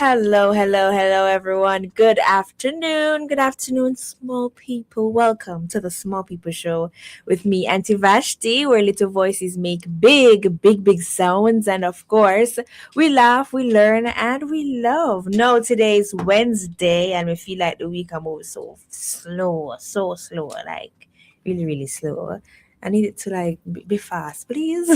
Hello, everyone. Good afternoon, small people. Welcome to the Small People Show with me, Aunty Vashti, where little voices make big sounds. And of course, we laugh, we learn, and we love. No, today is Wednesday, and we feel like the week are moving so slow, like really slow. I need it to like be fast, please.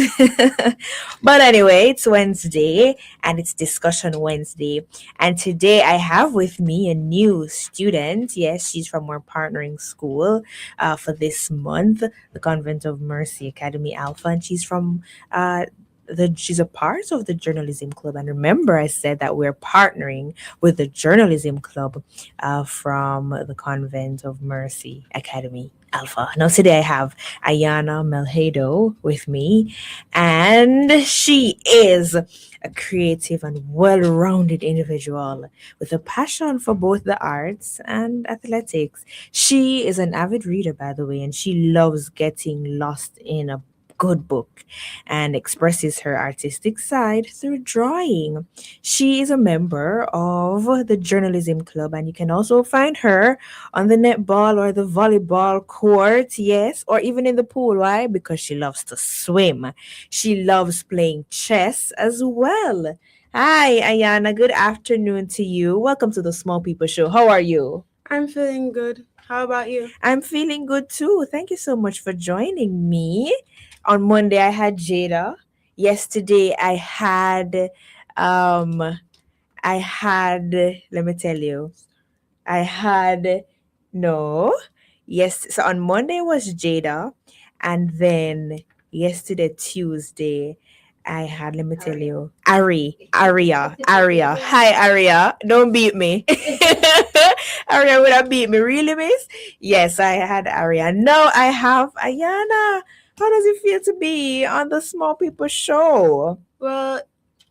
But anyway, it's Wednesday and it's discussion Wednesday. And today I have with me a new student. Yes, she's from our partnering school for this month, the Convent of Mercy Academy Alpha, and she's from she's a part of the journalism club. And remember, I said that we're partnering with the journalism club from the Convent of Mercy Academy Alpha. Now today I have Ayana Melhedo with me, and she is a creative and well-rounded individual with a passion for both the arts and athletics. She is an avid reader, by the way, and she loves getting lost in a good book and expresses her artistic side through drawing. She is a member of the journalism club, and you can also find her on the netball or the volleyball court, yes, or even in the pool. Why? Because she loves to swim. She loves playing chess as well. Hi, Ayana. Good afternoon to you. Welcome to the Small People Show. How are you? I'm feeling good. How about you? I'm feeling good too. Thank you so much for joining me. On Monday, I had Jada. Yesterday, um, let me tell you, I had, no, yes. So on Monday was Jada. And then yesterday, Tuesday, I had, let me tell you, Aria. Hi, Aria. Don't beat me. Aria would have beat me. Really, miss? Yes, I had Aria. No, I have Ayana. How does it feel to be on the Small People Show? Well,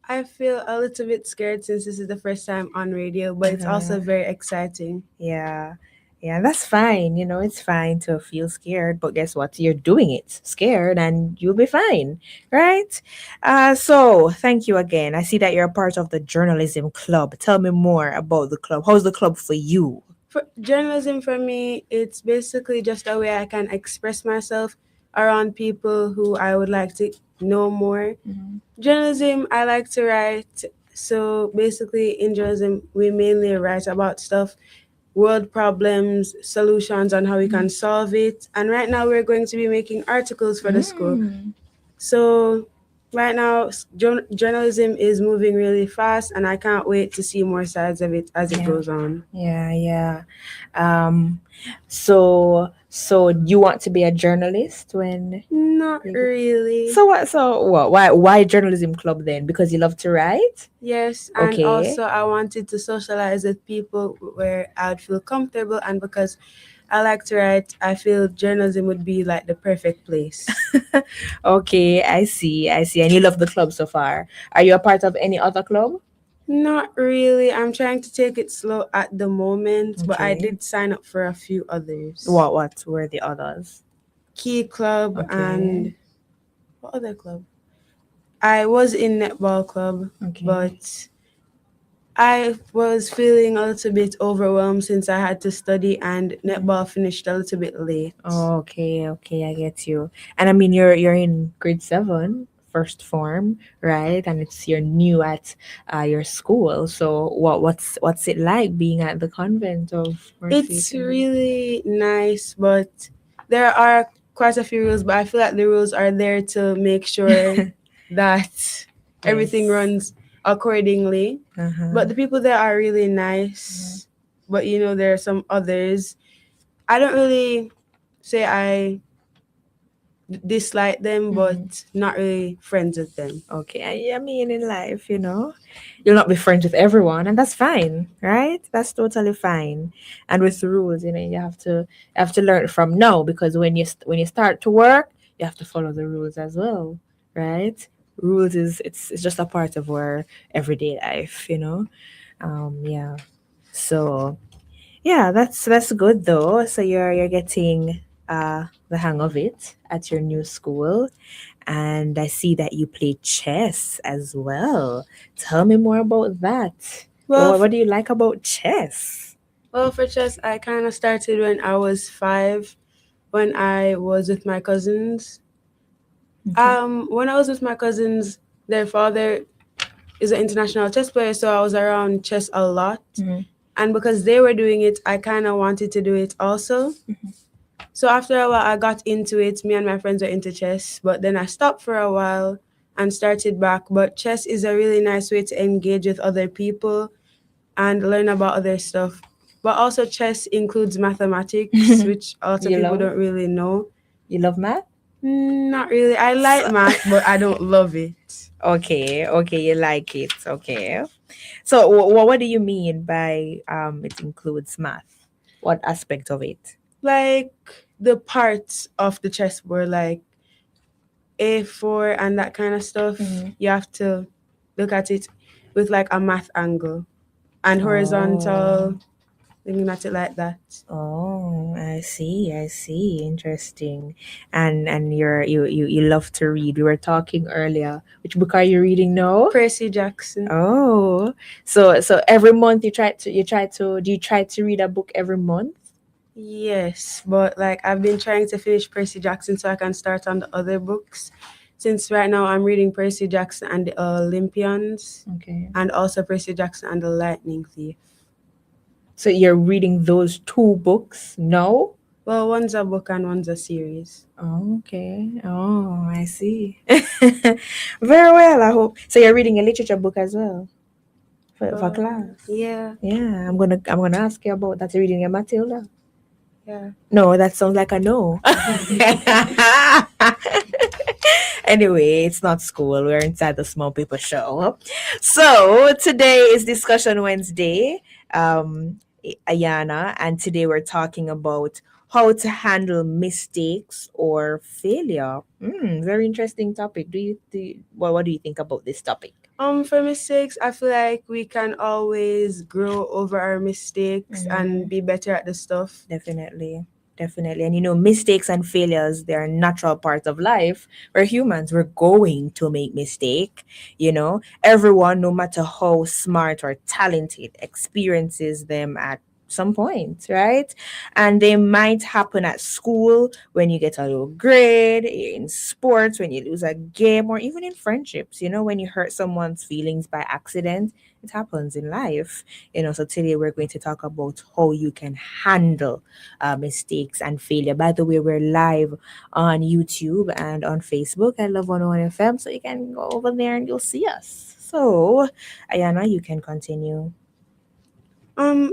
I feel a little bit scared since this is the first time on radio, but it's also very exciting. Yeah. Yeah, that's fine. You know, it's fine to feel scared, but guess what? You're doing it scared and you'll be fine, right? So thank you again. I see that you're a part of the journalism club. Tell me more about the club. How's the club for you? For journalism for me, it's basically just a way I can express myself around people who I would like to know more. Journalism, I like to write. So basically, in journalism, we mainly write about stuff, world problems, solutions, and how we can solve it. And right now, we're going to be making articles for the school. So right now, journalism is moving really fast, and I can't wait to see more sides of it as it goes on. Yeah. Um, so you want to be a journalist when Not really. so what? Why journalism club then? Because you love to write? Yes, and also I wanted to socialize with people where I'd feel comfortable, and because I like to write, I feel journalism would be like the perfect place. Okay, I see. And you love the club so far. Are you a part of any other club? Not really. I'm trying to take it slow at the moment, but I Okay. did sign up for a few others. What were the others? Key Club Okay. and what other club? I was in netball club, Okay. but I was feeling a little bit overwhelmed since I had to study and netball finished a little bit late. Okay, I get you. And I mean, you're in grade 7, first form, right? And you're new at your school. So what's it like being at the convent of Mercy? It's really nice, but there are quite a few rules, but I feel like the rules are there to make sure that everything runs accordingly. But the people there are really nice. But there are some others. I don't really say I dislike them, but not really friends with them. Okay, I mean, in life, you'll not be friends with everyone, and that's fine, right? That's totally fine. And with the rules, you have to learn from now, because when you start to work, you have to follow the rules as well, right? Rules is it's just a part of our everyday life. Yeah. So yeah, that's good though. So you're getting the hang of it at your new school. And I see that you play chess as well. Tell me more about that. Well, What do you like about chess? for chess, I kind of started when I was 5, when I was with my cousins. Okay. When I was with my cousins, their father is an international chess player, so I was around chess a lot. Mhm. And because they were doing it, I kind of wanted to do it also. So after a while, I got into it. Me and my friends were into chess, but then I stopped for a while and started back. But chess is a really nice way to engage with other people and learn about other stuff. But also, chess includes mathematics, which a lot of You people love don't really know. you love math? Not really. I like So, math, but I don't love it. okay, okay, you like it. Okay. So, what do you mean by it includes math? What aspect of it? Like the parts of the chessboard, like A4 and that kind of stuff, Mhm. you have to look at it with like a math angle and Oh. horizontal, looking at it like that. Oh, I see. I see. Interesting. And you love to read. We were talking earlier. Which book are you reading now? Percy Jackson. Oh, so every month you try to do you try to read a book every month? Yes, but like I've been trying to finish Percy Jackson so I can start on the other books. Since right now I'm reading Percy Jackson and the Olympians, Okay. and also Percy Jackson and the Lightning Thief. So you're reading those two books now? Well, one's a book and one's a series. Oh, okay. Oh, I see. Very well, I hope. So you're reading a literature book as well for class. Yeah, Yeah, I'm gonna ask you about that. You're reading a Matilda. yeah. No, that sounds like a no. Anyway, it's not school. We're inside the Small People Show. So today is Discussion Wednesday, Ayana, and today we're talking about how to handle mistakes or failure. Very interesting topic. What do you think about this topic? For mistakes, I feel like we can always grow over our mistakes and Mhm. be better at the stuff. Definitely. Definitely. And mistakes and failures, they're a natural part of life. We're humans. We're going to make mistake. Everyone, no matter how smart or talented, experiences them at some point, right? And they might happen at school when you get a low grade, in sports when you lose a game, or even in friendships, when you hurt someone's feelings by accident. It happens in life. So today we're going to talk about how you can handle mistakes and failure. By the way, we're live on YouTube and on Facebook. I love 101 FM, so you can go over there and you'll see us. So, Ayana, you can continue.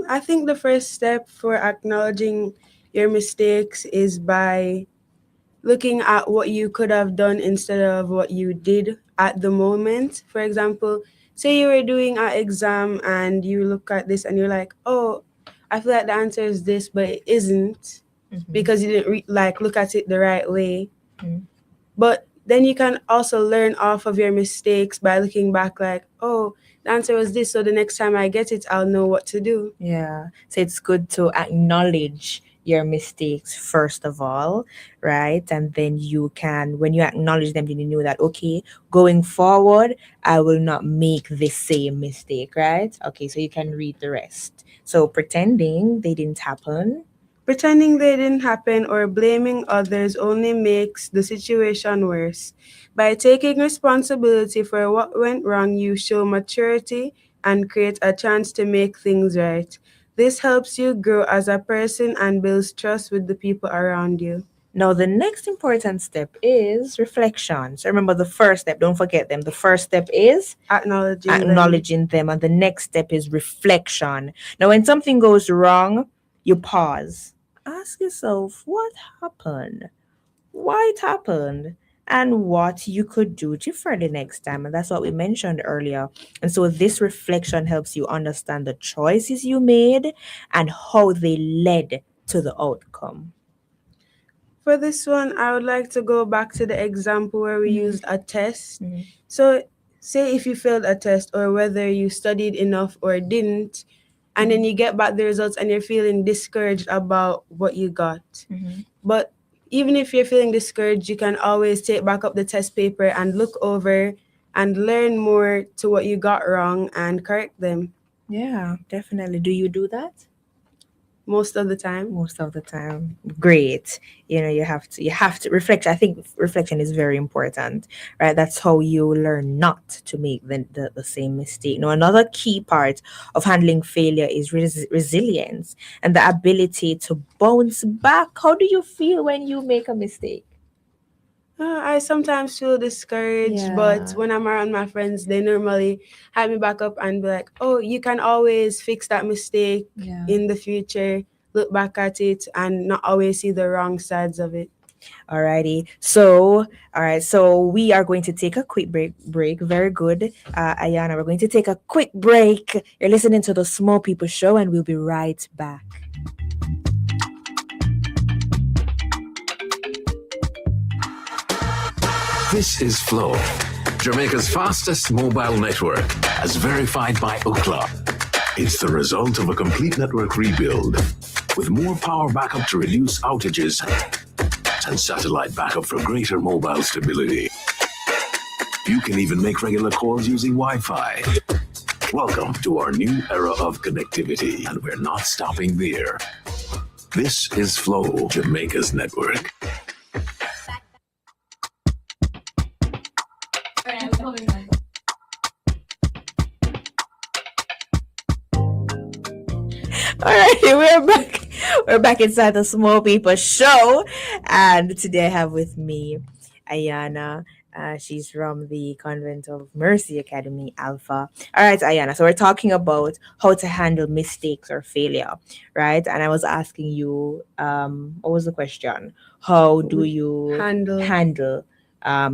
I think the first step for acknowledging your mistakes is by looking at what you could have done instead of what you did at the moment. For example, say you were doing an exam and you look at this and you're like, oh, I feel like the answer is this, but it isn't Mm-hmm. because you didn't like look at it the right way. Mm-hmm. But then you can also learn off of your mistakes by looking back like, oh, the answer was this, so the next time I get it, I'll know what to do. Yeah. So it's good to acknowledge your mistakes first of all, right? And then when you acknowledge them, then you know that, okay, going forward, I will not make the same mistake, right? Okay, so you can read the rest. So pretending they didn't happen. Pretending they didn't happen or blaming others only makes the situation worse. By taking responsibility for what went wrong, you show maturity and create a chance to make things right. This helps you grow as a person and builds trust with the people around you. Now, the next important step is reflection. So remember the first step, don't forget them. The first step is Acknowledging them. acknowledging them, and the next step is reflection. Now, when something goes wrong, you pause. Ask yourself what happened, why it happened, and what you could do differently next time. And that's what we mentioned earlier. And so, this reflection helps you understand the choices you made and how they led to the outcome. For this one, I would like to go back to the example where we Mhm. used a test. Mhm. So, say if you failed a test or whether you studied enough or didn't, and then you get back the results and you're feeling discouraged about what you got. Mhm. But even if you're feeling discouraged, you can always take back up the test paper and look over and learn more to what you got wrong and correct them. Yeah, definitely. Do you do that? most of the time. Most of the time. Great. You have to reflect. I think reflection is very important, right? That's how you learn not to make the same mistake. Now, another key part of handling failure is resilience and the ability to bounce back. How do you feel when you make a mistake? I sometimes feel discouraged, but Yeah. when I'm around my friends, they normally have me back up and be like, "Oh, you can always fix that mistake Yeah. in the future. Look back at it and not always see the wrong sides of it." Alrighty. So, all right. So we are going to take a quick break. Very good, Ayana. We're going to take a quick break. You're listening to the Small People Show, and we'll be right back. This is Flow, Jamaica's fastest mobile network, as verified by Ookla. It's the result of a complete network rebuild, with more power backup to reduce outages and satellite backup for greater mobile stability. You can even make regular calls using Wi-Fi. Welcome to our new era of connectivity, and we're not stopping there. This is Flow, Jamaica's network. All right, we're back. We're back inside the Small People Show, and today I have with me Ayana. She's from the Convent of Mercy Academy Alpha. All right, Ayana. So we're talking about how to handle mistakes or failure, right? And I was asking you, what was the question? How do We you handle. handle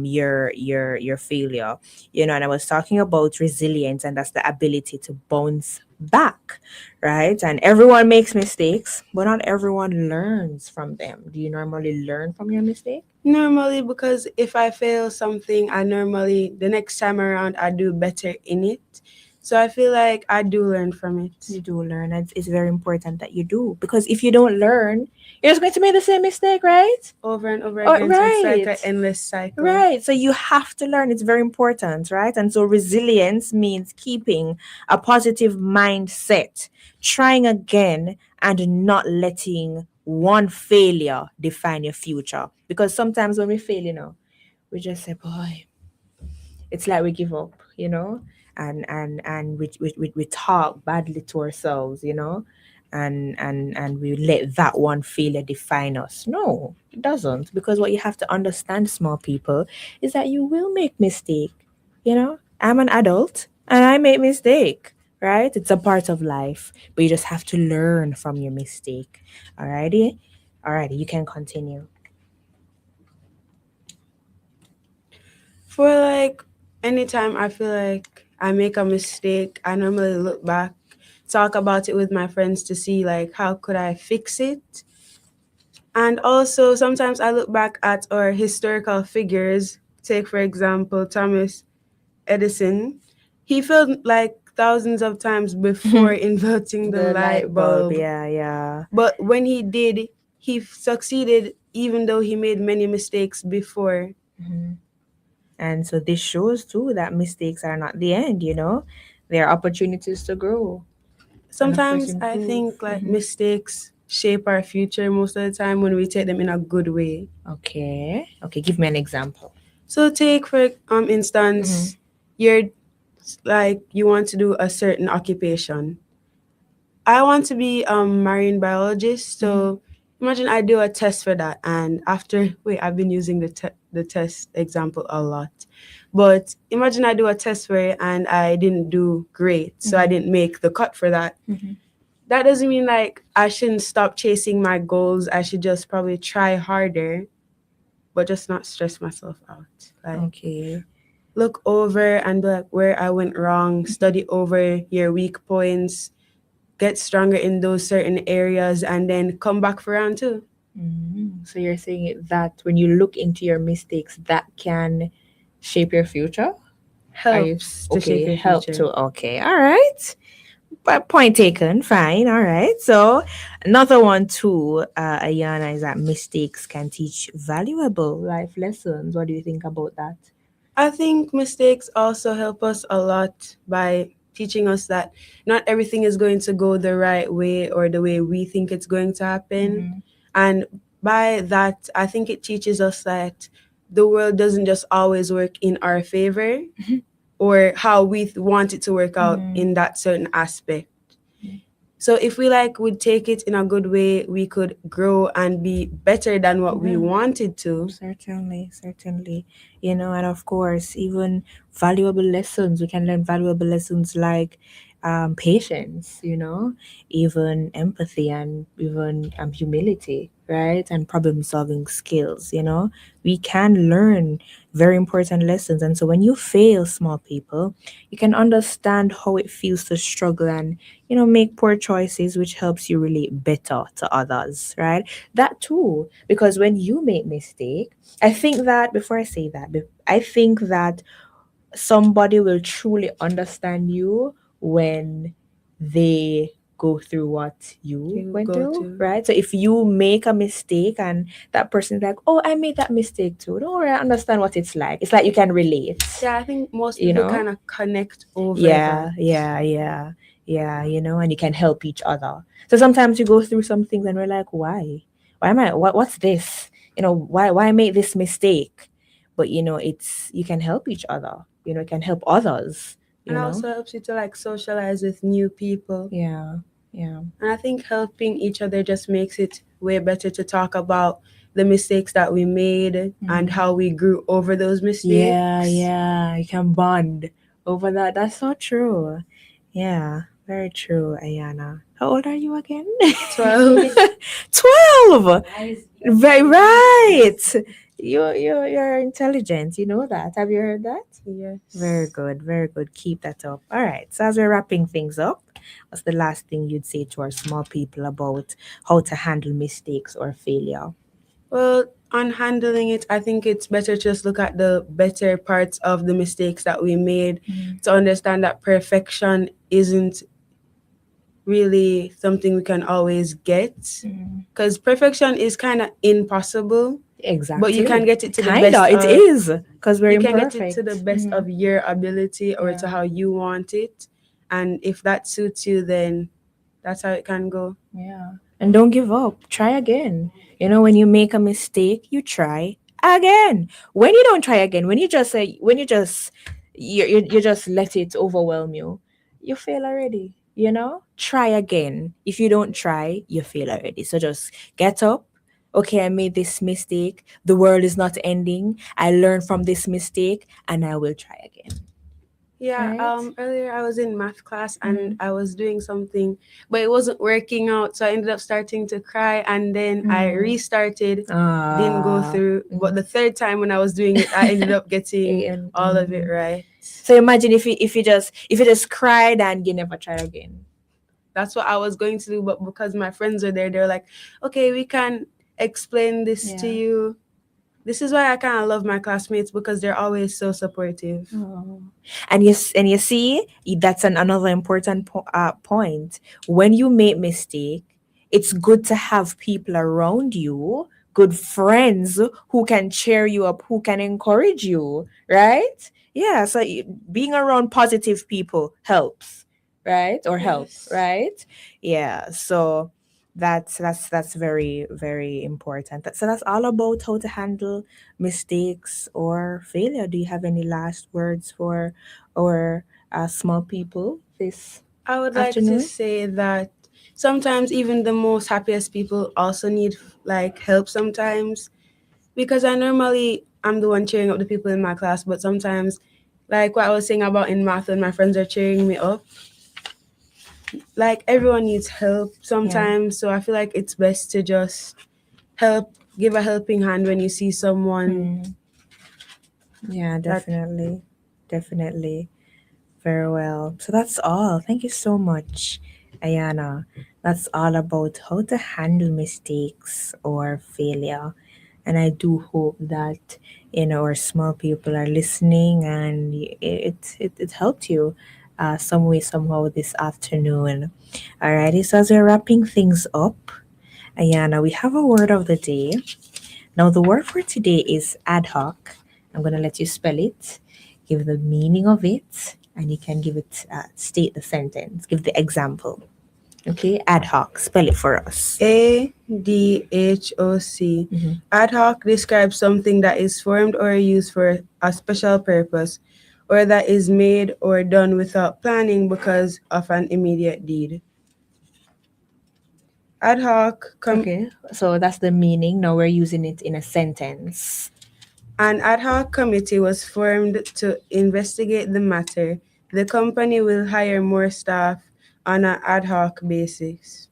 your failure? And I was talking about resilience, and that's the ability to bounce back, right? And everyone makes mistakes, but not everyone learns from them. Do you normally learn from your mistake? Normally, because if I fail something, I normally, the next time around, I do better in it. So I feel like I do learn from You it do learn. It's very important that you do, because if you don't learn, you're just going to make the same mistake, right? over and over Oh, again. So it's like an right. endless cycle. Right. So you have to learn. It's very important, right? And so resilience means keeping a positive mindset, trying again, and not letting one failure define your future. Because sometimes when we fail, we just say, boy, it's like we give up, and we talk badly to ourselves, and we let that one failure define us. No, it doesn't, because what you have to understand, small people, is that you will make mistake. I'm an adult and I make mistake, right? It's a part of life, but you just have to learn from your mistake. Alrighty, you can continue. For like anytime I feel like I make a mistake, I normally look back, talk about it with my friends to see like how could I fix it. And also sometimes I look back at our historical figures. Take for example Thomas Edison. He failed like thousands of times before inventing the The light light bulb, bulb. yeah, yeah. But when he did, he succeeded even though he made many mistakes before. Mhm. And so this shows too that mistakes are not the end, There are opportunities to grow and of course Sometimes I improve. think like mistakes shape our future most of the time when we take them in a good way. Okay. Okay, give me an example. So take for Mm-hmm. instance, you're like you want to do a certain occupation. I want to be a marine biologist, Mm-hmm. so imagine I do a test for that, and after wait, I've been using the test example a lot, but imagine I do a test for it and I didn't do great, so I Mm-hmm. didn't make the cut for that. Mm-hmm. That doesn't mean like I shouldn't stop chasing my goals. I should just probably try harder, but just not stress myself out. Like Okay. look over and be like where I went wrong, study over your weak points, get stronger in those certain areas, and then come back for round two. So you're saying that when you look into your mistakes, that can shape your future? Are you Helps to shape okay? your Help future. to okay. All right. But point taken. Fine. All right. So another one too, Ayana, is that mistakes can teach valuable life lessons. What do you think about that? I think mistakes also help us a lot by teaching us that not everything is going to go the right way or the way we think it's going to happen. And by that, I think it teaches us that the world doesn't just always work in our favor or how we want it to work out in that certain aspect. So if we like would take it in a good way, we could grow and be better than what we wanted to. Certainly, certainly. And of course, even valuable lessons. We can learn valuable lessons like patience, even empathy and even humility, right? And problem solving skills, We can learn very important lessons. And so when you fail, small people, you can understand how it feels to struggle and, make poor choices, which helps you relate better to others, right? That too, because when you make mistake, I think that before I say that, I think that somebody will truly understand you when they go through what you You went go through, to. right? So if you make a mistake and that person's like, oh, I made that mistake too, don't worry, I understand what it's like. It's like you can relate. Yeah, I think most You people know? kind of connect over Yeah, that. yeah, and you can help each other. So sometimes you go through some things and we're like, why? Why am I what's this? Why I made this mistake? But it's you can help each other. You can help others, And you know? also helps you to like socialize with new people. Yeah, yeah. And I think helping each other just makes it way better to talk about the mistakes that we made and how we grew over those mistakes. Yeah, you can bond over that. That's so true. Yeah, very true, Ayana. How old are you again? 12. 12. Very right. You're intelligent. You know that. Have you heard that? Yes. Very good. Very good. Keep that up. All right. So as we're wrapping things up, what's the last thing you'd say to our small people about how to handle mistakes or failure? Well, on handling it, I think it's better to just look at the better parts of the mistakes that we made to understand that perfection isn't really something we can always get. Because perfection is kind of impossible, Exactly. but you can get it to the Kinda. best It of is because we're you can get it to the imperfect. best of your ability or to Yeah. how you want it. And if that suits you, then that's how it can go. Yeah. And don't give up. Try again. When you make a mistake, you try again. When you don't try again, when you just say, when you just let it overwhelm you, you fail already. Try again. If you don't try, you fail already. So just get up. Okay, I made this mistake. The world is not ending. I learned from this mistake and I will try again. Yeah, Right? earlier I was in math class and I was doing something, but it wasn't working out. So I ended up starting to cry and then I restarted, didn't go Ah. through. But the third time when I was doing it, I ended up getting And, all of it right. so imagine if you just cried and you never tried again. That's what I was going to do. But because my friends were there, they're like, okay, we can explain this to Yeah. you. This is why I kind of love my classmates because they're always so supportive. Oh. And you see, that's another important point. When you make mistake, it's good to have people around you, good friends who can cheer you up, who can encourage you, right? Yeah, so being around positive people helps, right? Or help, Yes. right? Yeah, so that's very very important. So that's all about how to handle mistakes or failure. Do you have any last words for our small people this I would like to afternoon? say that sometimes even the most happiest people also need like help sometimes because I normally I'm the one cheering up the people in my class, but sometimes like what I was saying about in math when my friends are cheering me up, like everyone needs help sometimes. So I feel like it's best to just help, give a helping hand when you see someone Yeah, that definitely. Very well. So that's all. Thank you so much, Ayana. That's all about how to handle mistakes or failure. And I do hope that our small people are listening and it helped you some way somehow this afternoon. Alrighty, so as we're wrapping things up, Ayana, we have a word of the day. Now the word for today is ad hoc. I'm gonna let you spell it, give the meaning of it, and you can give it, state the sentence, give the example. Okay, ad hoc. Spell it for us. ADHOC. Ad hoc describes something that is formed or used for a special purpose, or that is made or done without planning because of an immediate need. Ad hoc Okay, so that's the meaning. Now we're using it in a sentence. An ad hoc committee was formed to investigate the matter. The company will hire more staff on an ad hoc basis.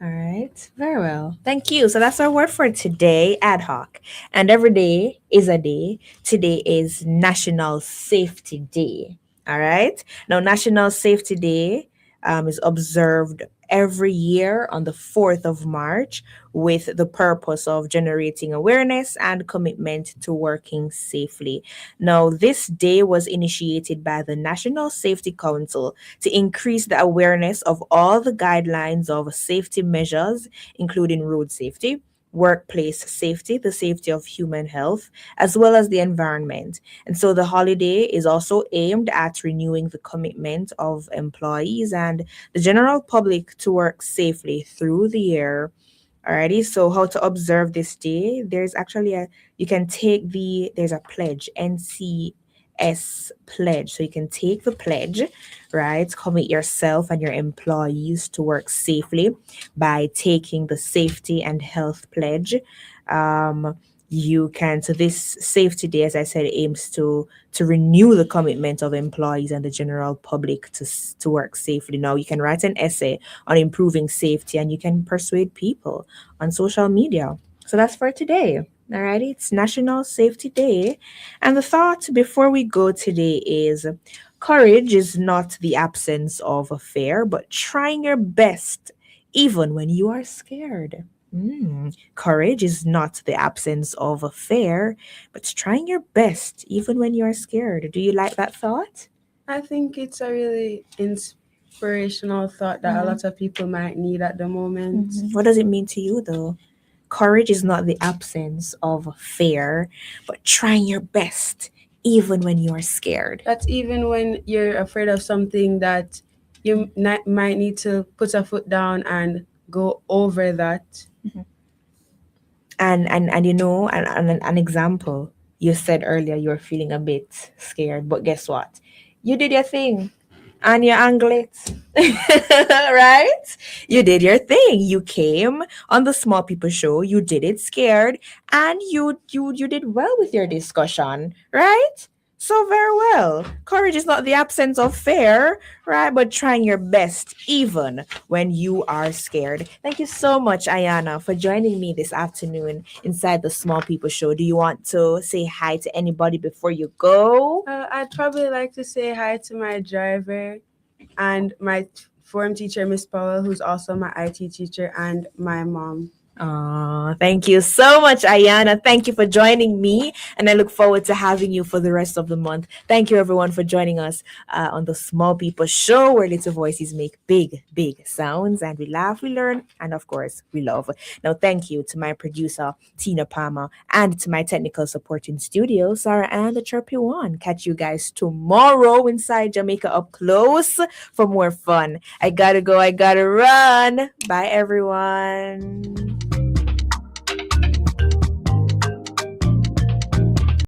All right, very well. Thank you. So that's our word for today, ad hoc. And every day is a day. Today is National Safety Day. All right. Now, National Safety Day is observed every year on the 4th of March with the purpose of generating awareness and commitment to working safely. Now, this day was initiated by the National Safety Council to increase the awareness of all the guidelines of safety measures, including road safety, workplace safety, the safety of human health, as well as the environment. And so the holiday is also aimed at renewing the commitment of employees and the general public to work safely through the year. Alrighty, so how to observe this day? There's actually you can take there's a pledge, NCS pledge. So you can take the pledge, right? Commit yourself and your employees to work safely by taking the safety and health pledge. You can, so this safety day, as I said, aims to renew the commitment of employees and the general public to work safely. Now you can write an essay on improving safety and you can persuade people on social media. So that's for today. Alrighty, it's National Safety Day. And the thought before we go today is courage is not the absence of fear, but trying your best even when you are scared. Courage is not the absence of fear, but trying your best even when you are scared. Do you like that thought? I think it's a really inspirational thought that a lot of people might need at the moment. What does it mean to you, though? Courage is not the absence of fear, but trying your best even when you are scared. That's even when you're afraid of something that you might need to put a foot down and go over that. And you know, an example, you said earlier you were feeling a bit scared, but guess what? You did your thing and you angle it. Right? You did your thing. You came on the Small People Show, you did it scared, and you did well with your discussion, right? So very well. Courage is not the absence of fear, right? But trying your best even when you are scared. Thank you so much, Ayana, for joining me this afternoon inside the Small People Show. Do you want to say hi to anybody before you go? I'd probably like to say hi to my driver and my form teacher, Miss Powell, who's also my IT teacher, and my mom. Thank you so much, Ayana. Thank you for joining me, and I look forward to having you for the rest of the month. Thank you, everyone, for joining us on the Small People Show, where little voices make big, big sounds, and we laugh, we learn, and of course, we love. Now, thank you to my producer, Tina Palmer, and to my technical support in studio, Sarah and the Chirpy One. Catch you guys tomorrow inside Jamaica Up Close for more fun. I gotta go, I gotta run. Bye, everyone.